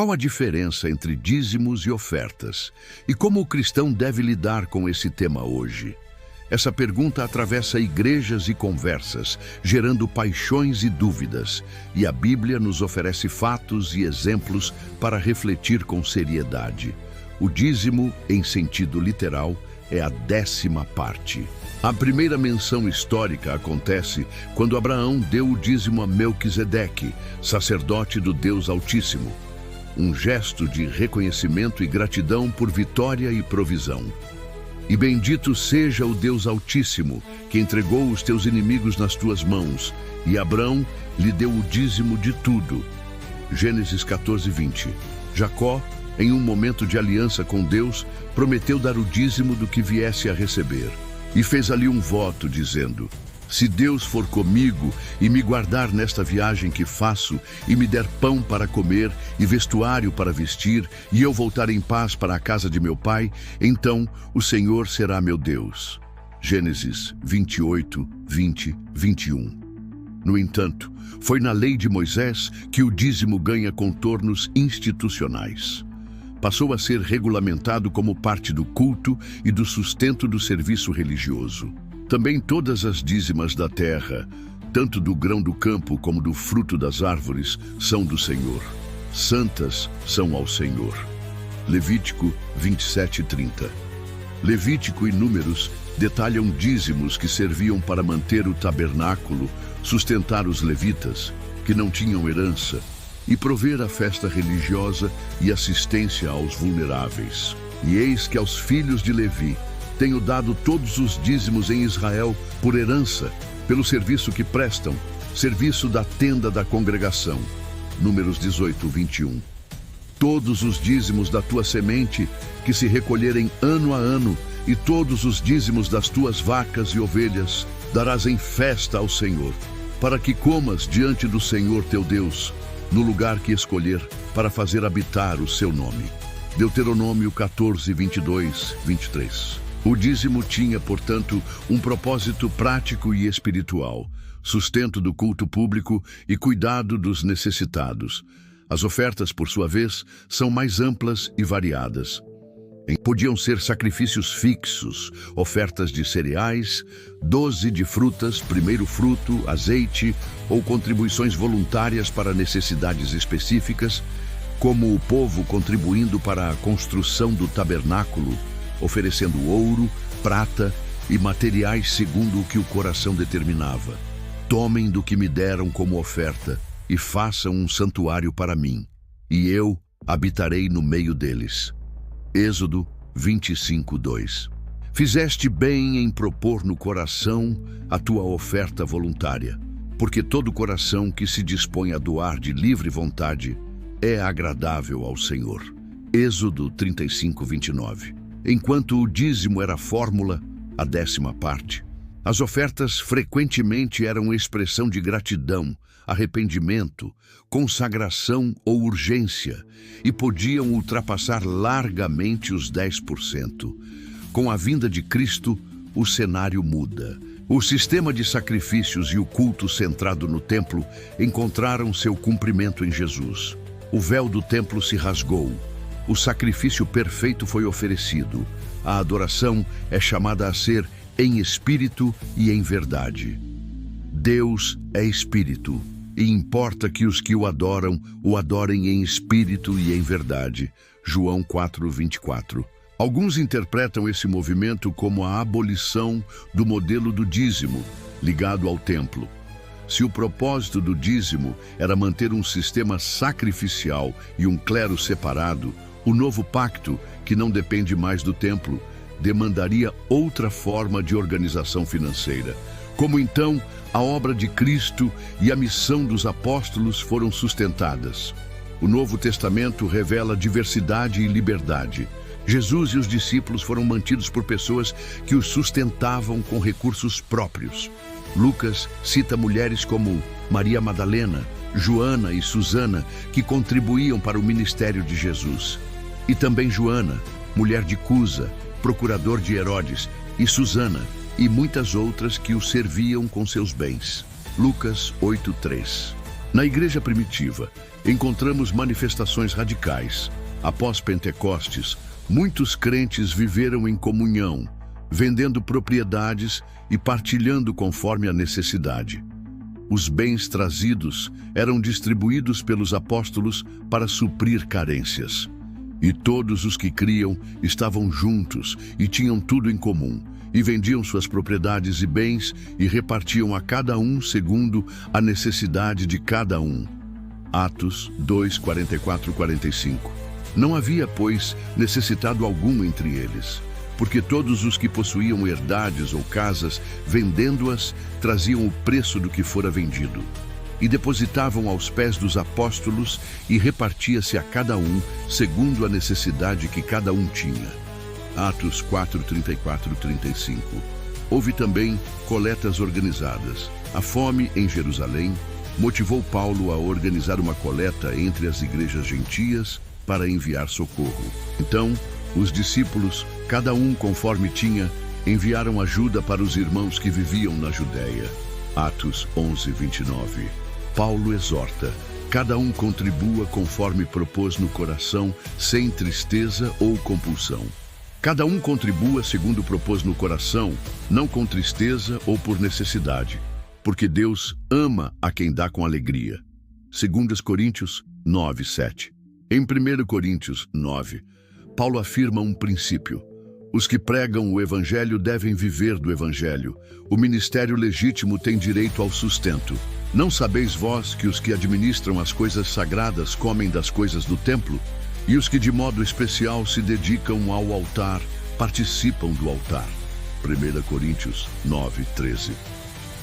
Qual a diferença entre dízimos e ofertas? E como o cristão deve lidar com esse tema hoje? Essa pergunta atravessa igrejas e conversas, gerando paixões e dúvidas, e a Bíblia nos oferece fatos e exemplos para refletir com seriedade. O dízimo, em sentido literal, é a 10ª parte. A primeira menção histórica acontece quando Abraão deu o dízimo a Melquisedeque, sacerdote do Deus Altíssimo. Um gesto de reconhecimento e gratidão por vitória e provisão. E bendito seja o Deus Altíssimo, que entregou os teus inimigos nas tuas mãos, e Abrão lhe deu o dízimo de tudo. Gênesis 14:20. Jacó, em um momento de aliança com Deus, prometeu dar o dízimo do que viesse a receber. E fez ali um voto, dizendo: se Deus for comigo e me guardar nesta viagem que faço, e me der pão para comer e vestuário para vestir, e eu voltar em paz para a casa de meu pai, então o Senhor será meu Deus. Gênesis 28, 20, 21. No entanto, foi na lei de Moisés que o dízimo ganha contornos institucionais. Passou a ser regulamentado como parte do culto e do sustento do serviço religioso. Também todas as dízimas da terra, tanto do grão do campo como do fruto das árvores, são do Senhor. Santas são ao Senhor. Levítico 27:30. Levítico e Números detalham dízimos que serviam para manter o tabernáculo, sustentar os levitas, que não tinham herança, e prover a festa religiosa e assistência aos vulneráveis. E eis que aos filhos de Levi tenho dado todos os dízimos em Israel por herança, pelo serviço que prestam, serviço da tenda da congregação. Números 18, 21. Todos os dízimos da tua semente que se recolherem ano a ano, e todos os dízimos das tuas vacas e ovelhas darás em festa ao Senhor, para que comas diante do Senhor teu Deus, no lugar que escolher para fazer habitar o seu nome. Deuteronômio 14, 22, 23. O dízimo tinha, portanto, um propósito prático e espiritual, sustento do culto público e cuidado dos necessitados. As ofertas, por sua vez, são mais amplas e variadas. Podiam ser sacrifícios fixos, ofertas de cereais, 12 de frutas, primeiro fruto, azeite, ou contribuições voluntárias para necessidades específicas, como o povo contribuindo para a construção do tabernáculo, oferecendo ouro, prata e materiais segundo o que o coração determinava. Tomem do que me deram como oferta e façam um santuário para mim, e eu habitarei no meio deles. Êxodo 25:2. Fizeste bem em propor no coração a tua oferta voluntária, porque todo coração que se dispõe a doar de livre vontade é agradável ao Senhor. Êxodo 35:29. Enquanto o dízimo era a fórmula, a 10ª parte, as ofertas frequentemente eram expressão de gratidão, arrependimento, consagração ou urgência, e podiam ultrapassar largamente os 10%. Com a vinda de Cristo, o cenário muda. O sistema de sacrifícios e o culto centrado no templo encontraram seu cumprimento em Jesus. O véu do templo se rasgou. O sacrifício perfeito foi oferecido. A adoração é chamada a ser em espírito e em verdade. Deus é espírito, e importa que os que o adorem em espírito e em verdade. João 4:24. Alguns interpretam esse movimento como a abolição do modelo do dízimo, ligado ao templo. Se o propósito do dízimo era manter um sistema sacrificial e um clero separado, o novo pacto, que não depende mais do templo, demandaria outra forma de organização financeira. Como então a obra de Cristo e a missão dos apóstolos foram sustentadas? O Novo Testamento revela diversidade e liberdade. Jesus e os discípulos foram mantidos por pessoas que os sustentavam com recursos próprios. Lucas cita mulheres como Maria Madalena, Joana e Susana, que contribuíam para o ministério de Jesus. E também Joana, mulher de Cusa, procurador de Herodes, e Susana, e muitas outras que o serviam com seus bens. Lucas 8:3. Na igreja primitiva, encontramos manifestações radicais. Após Pentecostes, muitos crentes viveram em comunhão, vendendo propriedades e partilhando conforme a necessidade. Os bens trazidos eram distribuídos pelos apóstolos para suprir carências. E todos os que criam estavam juntos e tinham tudo em comum, e vendiam suas propriedades e bens e repartiam a cada um segundo a necessidade de cada um. Atos 2, 44, 45. Não havia, pois, necessitado algum entre eles, porque todos os que possuíam herdades ou casas, vendendo-as, traziam o preço do que fora vendido, e depositavam aos pés dos apóstolos, e repartia-se a cada um, segundo a necessidade que cada um tinha. Atos 4, 34, 35. Houve também coletas organizadas. A fome em Jerusalém motivou Paulo a organizar uma coleta entre as igrejas gentias para enviar socorro. Então, os discípulos, cada um conforme tinha, enviaram ajuda para os irmãos que viviam na Judéia. Atos 11, 29. Paulo exorta: cada um contribua conforme propôs no coração, sem tristeza ou compulsão. Cada um contribua segundo propôs no coração, não com tristeza ou por necessidade, porque Deus ama a quem dá com alegria. 2 Coríntios 9, 7. Em 1 Coríntios 9, Paulo afirma um princípio. Os que pregam o Evangelho devem viver do Evangelho. O ministério legítimo tem direito ao sustento. Não sabeis vós que os que administram as coisas sagradas comem das coisas do templo? E os que de modo especial se dedicam ao altar, participam do altar. 1 Coríntios 9, 13.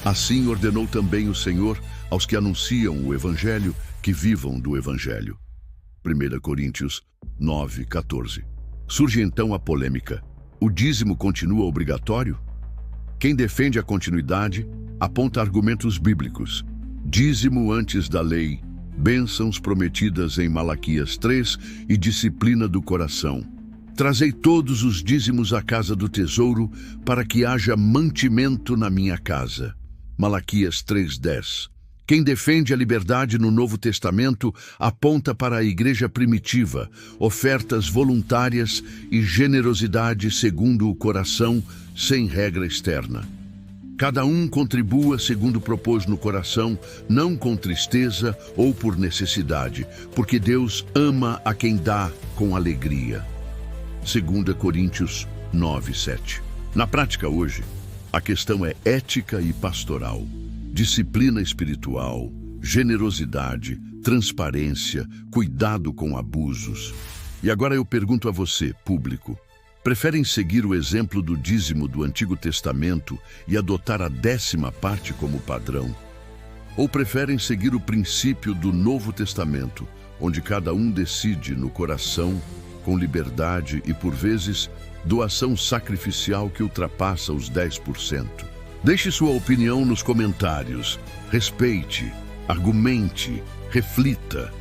Assim ordenou também o Senhor aos que anunciam o Evangelho que vivam do Evangelho. 1 Coríntios 9, 14. Surge então a polêmica. O dízimo continua obrigatório? Quem defende a continuidade aponta argumentos bíblicos. Dízimo antes da lei, bênçãos prometidas em Malaquias 3 e disciplina do coração. Trazei todos os dízimos à casa do tesouro, para que haja mantimento na minha casa. Malaquias 3:10. Quem defende a liberdade no Novo Testamento aponta para a igreja primitiva, ofertas voluntárias e generosidade segundo o coração, sem regra externa. Cada um contribua segundo propôs no coração, não com tristeza ou por necessidade, porque Deus ama a quem dá com alegria. 2 Coríntios 9, 7. Na prática hoje, a questão é ética e pastoral, disciplina espiritual, generosidade, transparência, cuidado com abusos. E agora eu pergunto a você, público, preferem seguir o exemplo do dízimo do Antigo Testamento e adotar a 10ª parte como padrão? Ou preferem seguir o princípio do Novo Testamento, onde cada um decide no coração, com liberdade e, por vezes, doação sacrificial que ultrapassa os 10%? Deixe sua opinião nos comentários. Respeite, argumente, reflita.